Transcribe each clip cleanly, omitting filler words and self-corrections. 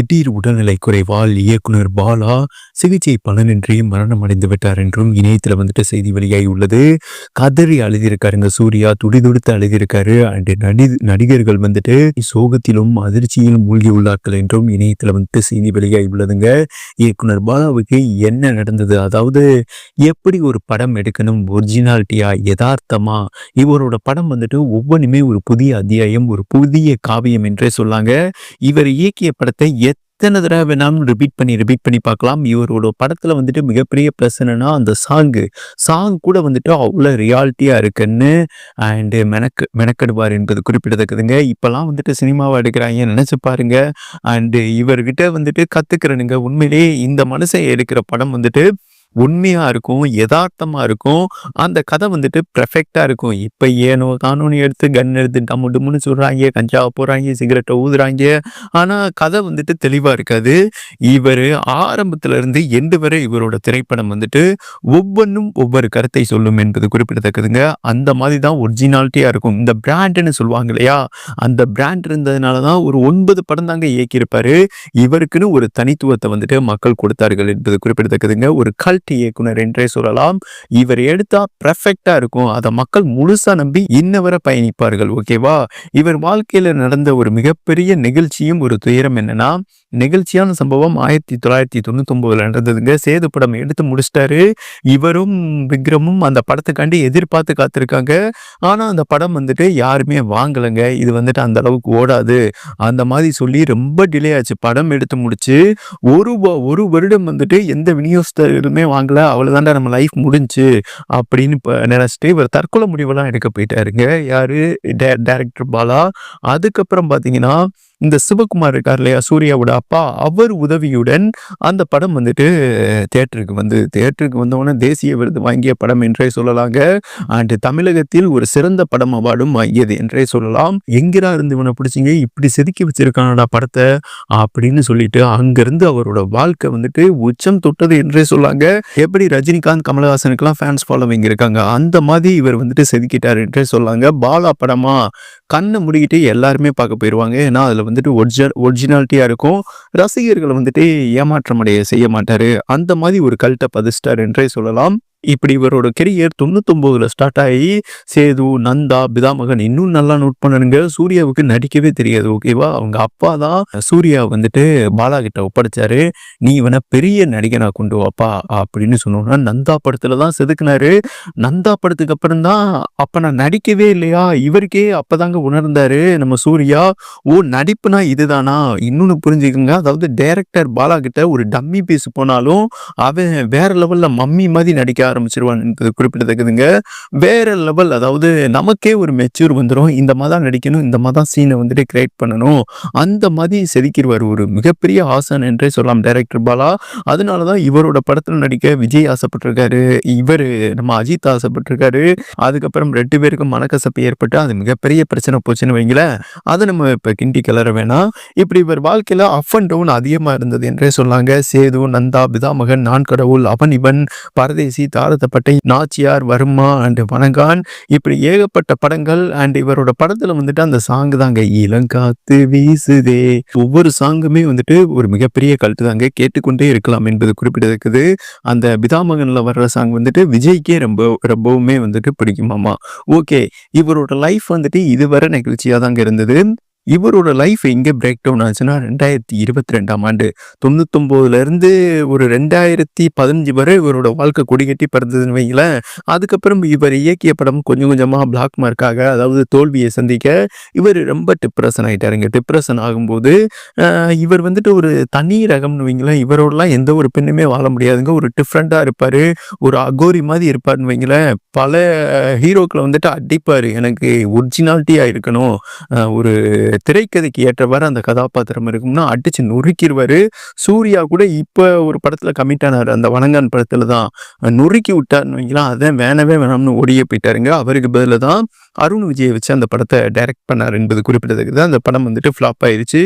திடீர் உடல்நிலை குறைவால் இயக்குனர் பாலா சிகிச்சை பலனின்றி மரணம் அடைந்து விட்டார் என்றும் இணையத்துல செய்தி வெளியாகி உள்ளது. கதறி அழுதிருக்காருங்க சூர்யா, துடிதுடித்து அழுதிருக்காரு. அண்ட் நடிகர்கள் சோகத்திலும் அதிர்ச்சியிலும் மூழ்கி உள்ளார்கள் என்றும் இணையத்துல செய்தி வெளியாகி உள்ளதுங்க. இயக்குனர் பாலாவுக்கு என்ன நடந்தது, அதாவது எப்படி ஒரு படம் எடுக்கணும், ஒரிஜினாலிட்டியா யதார்த்தமா, இவரோட படம் ஒவ்வொன்றுமே ஒரு புதிய அத்தியாயம், ஒரு புதிய காவியம் என்றே சொல்லாங்க. இவர் இயக்கிய படத்தை எத்தனை தடவை வேணாலும் ரிப்பீட் பண்ணி பார்க்கலாம். இவரோட படத்துல மிகப்பெரிய பிளஸ் என்னன்னா, அந்த சாங் கூட அவ்வளோ ரியாலிட்டியா இருக்குன்னு அண்ட் மெனக்கெடுவார் என்பது குறிப்பிடத்தக்கதுங்க. இப்பெல்லாம் சினிமாவை எடுக்கிறாங்க நினைச்சு பாருங்க. அண்ட் இவர்கிட்ட கத்துக்கிறனுங்க. உண்மையிலேயே இந்த மனுஷன் எடுக்கிற படம் உண்மையா இருக்கும், யதார்த்தமா இருக்கும். அந்த கதை பெர்ஃபெக்டா இருக்கும். இப்ப ஏனோ தானோன்னு எடுத்து கன் எடுத்து டம்மு டும்முன்னு சொல்றாங்க, கஞ்சாவை போடுறாங்க, சிகரெட்டை ஊதுறாங்க. ஆனா கதை தெளிவா இருக்காது. இவர் ஆரம்பத்துல இருந்து எண்டு வரை இவரோட திரைப்படம் ஒவ்வொன்றும் ஒவ்வொரு கருத்தை சொல்லும் என்பது குறிப்பிடத்தக்கதுங்க. அந்த மாதிரி தான் ஒரிஜினாலிட்டியா இருக்கும். இந்த பிராண்ட்னு சொல்லுவாங்க இல்லையா, அந்த பிராண்ட் இருந்ததுனாலதான் ஒரு 9 படம் தாங்க இயக்கியிருப்பாரு. இவருக்குன்னு ஒரு தனித்துவத்தை மக்கள் கொடுத்தார்கள் என்பது குறிப்பிடத்தக்கதுங்க. ஒரு இயக்குனர் என்றே சொல்லலாம். இவர் எடுத்தா பெர்ஃபெக்ட்டா இருக்கும். அதை மக்கள் முழுசா நம்பி இன்னவரை பயணிப்பார்கள். ஓகேவா? இவர் வாழ்க்கையில நடந்த ஒரு மிகப்பெரிய நிகழ்ச்சியும் ஒரு துயரம் என்னன்னா, நிகழ்ச்சியான சம்பவம் 1999 நடந்ததுங்க. சேது படம் எடுத்து முடிச்சிட்டாரு. இவரும் விக்ரமும் அந்த படத்துக்காண்டி எதிர்பார்த்து காத்திருக்காங்க. ஆனா அந்த படம் யாருமே வாங்கலைங்க. இது அந்த அளவுக்கு ஓடாது அந்த மாதிரி சொல்லி ரொம்ப டிலே ஆச்சு. படம் எடுத்து முடிச்சு ஒரு வருடம் எந்த விநியோகஸ்தருமே வாங்கல. அவ்வளவுதான்டா நம்ம லைஃப் முடிஞ்சு அப்படின்னு நினைச்சிட்டு இவர் தற்கொலை முடிவெல்லாம் எடுக்க போயிட்டாருங்க. யாரு? டைரக்டர் பாலா. அதுக்கப்புறம் பாத்தீங்கன்னா இந்த சிவகுமார் இருக்கார் இல்லையா, சூர்யாவோட அப்பா, அவர் உதவியுடன் அந்த படம் தியேட்டருக்கு வந்தவொடனே தேசிய விருது வாங்கிய படம் என்றே சொல்லலாங்க. அண்ட் தமிழகத்தில் ஒரு சிறந்த படம் அவார்டும் வாங்கியது என்றே சொல்லலாம். எங்கிரா இருந்து இவனை பிடிச்சிங்க, இப்படி செதுக்கி வச்சிருக்கானடா படத்தை அப்படின்னு சொல்லிட்டு அங்கிருந்து அவரோட வாழ்க்கை உச்சம் தொட்டது என்றே சொல்லாங்க. எப்படி ரஜினிகாந்த், கமலஹாசனுக்கெல்லாம் ஃபேன்ஸ் ஃபாலோவிங் இருக்காங்க, அந்த மாதிரி இவர் செதுக்கிட்டார் என்றே சொல்லாங்க. பாலா படமா கண்ணை முடிக்கிட்டு எல்லாருமே பார்க்க போயிடுவாங்க. ஏன்னா அதுல ஒரிஜினாலிட்டியா இருக்கும். ரசிகர்களை ஏமாற்றம் அடைய செய்ய மாட்டாரு. அந்த மாதிரி ஒரு கல்ட்டை பதிச்சிட்டார் என்றே சொல்லலாம். இப்படி இவரோட கெரியர் 99ல ஸ்டார்ட் ஆகி சேது, நந்தா, பிதாமகன், இன்னும் நல்லா நோட் பண்ணனுங்க. சூர்யாவுக்கு நடிக்கவே தெரியாது. ஓகேவா? அவங்க அப்பா தான் சூர்யா பாலா கிட்ட ஒப்படைச்சாரு. நீ இவனை பெரிய நடிகனா கொண்டு வாப்பா அப்படின்னு சொன்னோம்னா நந்தா படத்துல தான் செதுக்குனாரு. நந்தா படத்துக்கு அப்புறம் தான் அப்ப நான் நடிக்கவே இல்லையா, இவருக்கே அப்பதாங்க உணர்ந்தாரு நம்ம சூர்யா, ஓ நடிப்புனா இதுதானா. இன்னொன்னு புரிஞ்சுக்கோங்க, அதாவது டைரக்டர் பாலா கிட்ட ஒரு டம்மி பீஸ் போனாலும் அவன் வேற லெவல்ல மம்மி மாதிரி நடிக்க ஆரம்பிச்சிருவான் என்பது குறிப்பிடத்தக்கதுங்க. வேற லெவல், அதாவது நமக்கே ஒரு மெச்சூர் வந்துடும். இந்த மாதிரி நடிக்கணும், இந்த மாதிரி சீனை கிரியேட் பண்ணணும், அந்த மாதிரி செதுக்கிடுவார். ஒரு மிகப்பெரிய ஆசன் என்றே சொல்லலாம் டைரக்டர் பாலா. அதனாலதான் இவரோட படத்துல நடிக்க விஜய் ஆசைப்பட்டிருக்காரு, இவர் நம்ம அஜித் ஆசைப்பட்டிருக்காரு. அதுக்கப்புறம் 2 பேருக்கும் மனக்கசப்பு ஏற்பட்டு அது மிகப்பெரிய பிரச்சனை போச்சுன்னு வைங்களேன். அதை நம்ம இப்ப கிண்டி கிளற வேணாம். இப்படி இவர் வாழ்க்கையில அப் அண்ட் டவுன் அதிகமா இருந்தது என்றே சொல்லாங்க. சேது, நந்தா, பிதாமகன், நான் கடவுள், அவன் இவன், பரதேசி, தாரதப்பட்டை, நாச்சியார், வர்மா அண்ட் வனங்கான், இப்படி ஏகப்பட்ட படங்கள். அண்ட் இவரோட படத்துல அந்த சாங் தாங்க இளங்காத்து வீசுதே. ஒவ்வொரு சாங்குமே ஒரு மிகப்பெரிய கல்ட்டு தாங்க, கேட்டுக்கொண்டே இருக்கலாம் என்பது குறிப்பிடத்தக்கது. அந்த பிதாமகன்ல வர்ற சாங் விஜய்க்கே ரொம்பவுமே பிடிக்குமாமா. ஓகே, இவரோட லைஃப் இதுவரை நிகழ்ச்சியா தாங்க இருந்தது. இவரோட லைஃப் எங்கே பிரேக் டவுன் ஆச்சுன்னா 2022ஆம் ஆண்டு 99ல இருந்து ஒரு 2015 வரை இவரோட வாழ்க்கை கொடிகட்டி பறந்ததுன்னு வைங்களேன். அதுக்கப்புறம் இவர் இயக்கிய படம் கொஞ்சம் கொஞ்சமாக பிளாக் மார்க்காக, அதாவது தோல்வியை சந்திக்க இவர் ரொம்ப டிப்ரெஷன் ஆகிட்டாருங்க. டிப்ரெஷன் ஆகும்போது இவர் ஒரு தனி ரகம்னு வைங்களேன். இவரோடலாம் எந்த ஒரு பெண்ணுமே வாழ முடியாதுங்க. ஒரு டிஃப்ரெண்ட்டாக இருப்பார், ஒரு அகோரி மாதிரி இருப்பார்னு வைங்களேன். பல ஹீரோக்களை அடிப்பார். எனக்கு ஒரிஜினாலிட்டியாக இருக்கணும், ஒரு திரைக்கதைக்கு ஏற்றவாறு அந்த கதாபாத்திரம் இருக்கும்னா அடிச்சு நொறுக்கிடுவாரு. சூர்யா கூட இப்ப ஒரு படத்துல கமிட் ஆனாரு, அந்த வணங்கான் படத்துல தான் நொறுக்கி விட்டாருன்னு வைங்களா. அதான் வேணவே வேணாம்னு ஓடியே போயிட்டாருங்க. அவருக்கு பதில தான் அருண் விஜயை வச்சு அந்த படத்தை டைரக்ட் பண்ணார் என்பது குறிப்பிடத்தக்கது. அந்த படம் ஃபிளாப் ஆயிடுச்சு.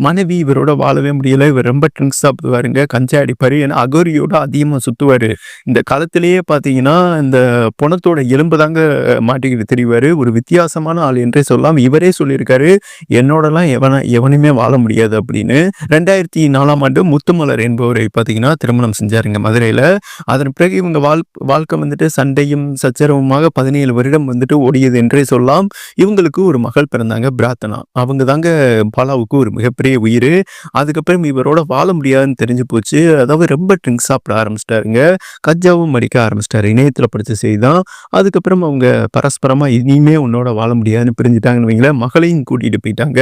மனைவி இவரோட வாழவே முடியல. இவர் ரொம்ப ட்ரிங்க்ஸ் சாப்பிடுவாருங்க, கஞ்சா அடிப்பாரு, ஏன்னா அகோரியோட அதிகமா சுத்துவாரு. இந்த காலத்திலேயே பாத்தீங்கன்னா இந்த பொணத்தோட எலும்பு தாங்க மாட்டிக்கிட்டு தெரிவாரு. ஒரு வித்தியாசமான ஆள் என்றே சொல்லலாம். இவரே சொல்லியிருக்காரு, என்னோடலாம் எவனுமே வாழ முடியாது அப்படின்னு 2004ஆம் ஆண்டு முத்துமலர் என்பவரை பார்த்தீங்கன்னா திருமணம் செஞ்சாருங்க மதுரையில. அதன் பிறகு இவங்க வாழ்க்கை வந்துட்டு சண்டையும் சச்சரவுமாக 17 வருடம் வந்துட்டு ஓடியது என்றே சொல்லலாம். இவங்களுக்கு ஒரு மகள் பிறந்தாங்க பிரார்த்தனா. அவங்க தாங்க பாலாவுக்கு ஒரு மிகப்பெரிய உயிர். அதுக்கப்புறம் இவரோட வாழ முடியாதுன்னு தெரிஞ்சு போச்சு. அதாவது ரொம்ப ட்ரிங்க்ஸ் சாப்பிட ஆரம்பிச்சிட்டாருங்க. கஞ்சாவும் அடிக்க ஆரம்பிச்சிட்டாரு. இணையத்தில் படித்த செய்தி தான். அதுக்கப்புறம் அவங்க பரஸ்பரமா இனிமே உன்னோட வாழ முடியாதுன்னு பிரிஞ்சுட்டாங்கன்னு வைங்களேன். மகளையும் கூட்டிட்டு போயிட்டாங்க.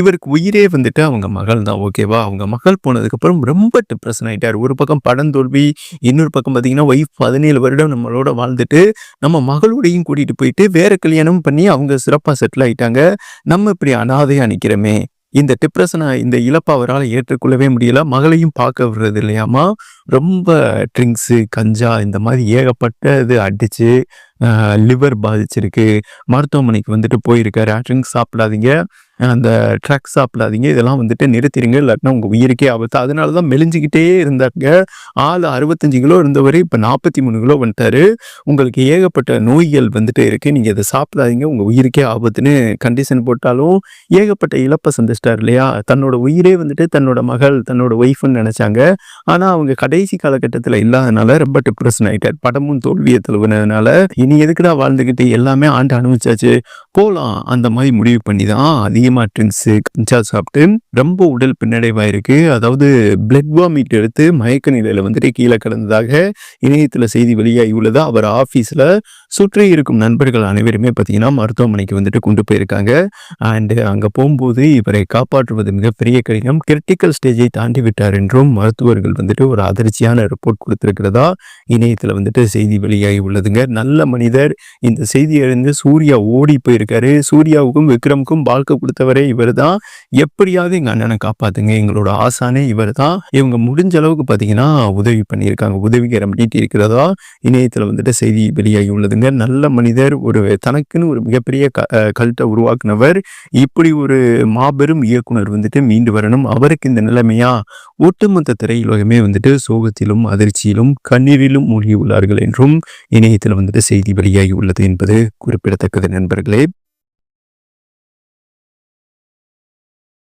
இவருக்கு உயிரே வந்துட்டு அவங்க மகள் தான். ஓகேவா? அவங்க மகள் போனதுக்கப்புறம் ரொம்ப டிப்ரெஷன் ஆயிட்டார். ஒரு பக்கம் படம் தோல்வி, இன்னொரு பக்கம் பார்த்தீங்கன்னா ஒய்ஃப் 17 வருடம் நம்மளோட வாழ்ந்துட்டு நம்ம மகளோடையும் கூட்டிட்டு போயிட்டு வேற கல்யாணம் பண்ணி அவங்க சிறப்பா செட்டில் ஆயிட்டாங்க. நம்ம இப்படி அனாதையா நிக்கிறோமே. இந்த டிப்ரெஷனை இந்த இழப்பை அவரால் ஏற்றுக்கொள்ளவே முடியல. மகளையும் பார்க்க விடுறது இல்லையாமா. ரொம்ப ட்ரிங்க்ஸு, கஞ்சா இந்த மாதிரி ஏகப்பட்ட இது அடிச்சு லிவர் பாதிச்சிருக்கு. மருத்துவமனைக்கு வந்துட்டு போயிருக்காரு. ட்ரிங்க்ஸ் சாப்பிடாதீங்க, அந்த ட்ரக்ஸ் சாப்பிடாதீங்க, இதெல்லாம் வந்துட்டு நிறுத்திடுங்க, இல்லாட்டினா உங்கள் உயிருக்கே ஆபத்து. அதனால தான் மெலிஞ்சிக்கிட்டே இருந்தாங்க. ஆள் 65 கிலோ இருந்தவர் இப்போ 43 கிலோ வந்துட்டாரு. உங்களுக்கு ஏகப்பட்ட நோய்கள் வந்துட்டு இருக்குது, நீங்கள் இதை சாப்பிடாதீங்க, உங்கள் உயிருக்கே ஆபத்துன்னு கண்டிஷன் போட்டாலும் ஏகப்பட்ட இழப்பை சந்திச்சிட்டார் இல்லையா. தன்னோட உயிரே வந்துட்டு தன்னோட மகள், தன்னோட ஒய்ஃப்னு நினச்சாங்க. ஆனால் அவங்க கடைசி காலகட்டத்தில் இல்லாதனால ரொம்ப டிப்ரெஷன் ஆகிட்டார். படமும் தோல்வியை தழுவினதுனால இனி எதுக்குடா வாழ்ந்துக்கிட்டு எல்லாமே ஆண்டு அனுபவிச்சாச்சு போகலாம் அந்த மாதிரி முடிவு பண்ணி தான் அதிகமாக ட்ரிங்க்ஸு கஞ்சா சாப்பிட்டு ரொம்ப உடல் பின்னடைவாயிருக்கு. அதாவது பிளட் வாமிட் எடுத்து மயக்க நிலையில் வந்துட்டு கீழே கிடந்ததாக இணையத்தில் செய்தி வெளியாகி உள்ளது. அவர் ஆஃபீஸில் சுற்றி இருக்கும் நண்பர்கள் அனைவருமே பார்த்தீங்கன்னா மருத்துவமனைக்கு வந்துட்டு கொண்டு போயிருக்காங்க. அண்டு அங்கே போகும்போது இவரை காப்பாற்றுவது மிகப்பெரிய கடினம், கிரிட்டிக்கல் ஸ்டேஜை தாண்டி விட்டார் என்றும் மருத்துவர்கள் வந்துட்டு ஒரு அதிர்ச்சியான ரிப்போர்ட் கொடுத்துருக்கிறதா இணையத்தில் வந்துட்டு செய்தி வெளியாகி உள்ளதுங்க. நல்ல மனிதர். இந்த செய்தி அறிந்து சூர்யா ஓடி போயிருக்காரு. சூர்யாவுக்கும் விக்ரமுக்கும் வாழ்க்கை கொடுத்தவரே இவர் தான். எப்படியாவது எங்கள் அண்ணனை காப்பாத்துங்க, எங்களோட ஆசானே இவர் தான். இவங்க முடிஞ்ச அளவுக்கு பார்த்தீங்கன்னா உதவி பண்ணியிருக்காங்க, உதவிகரம் நீட்டி இருக்கிறதா இணையத்தில் வந்துட்டு செய்தி வெளியாகி உள்ளதுங்க. நல்ல மனிதர், ஒரு தனக்குன்னு ஒரு மிகப்பெரிய கல்ட்டை உருவாக்குனவர். இப்படி ஒரு மாபெரும் இயக்குனர் வந்துட்டு மீண்டு வரணும். அவருக்கு இந்த நிலைமையா ஒட்டுமொத்த திரையுலகமே வந்துட்டு சோகத்திலும் அதிர்ச்சியிலும் கண்ணீரிலும் மூழ்கி உள்ளார்கள் என்றும் இணையத்தில் வந்துட்டு செய்தி வெளியாகி உள்ளது என்பது குறிப்பிடத்தக்கது நண்பர்களே.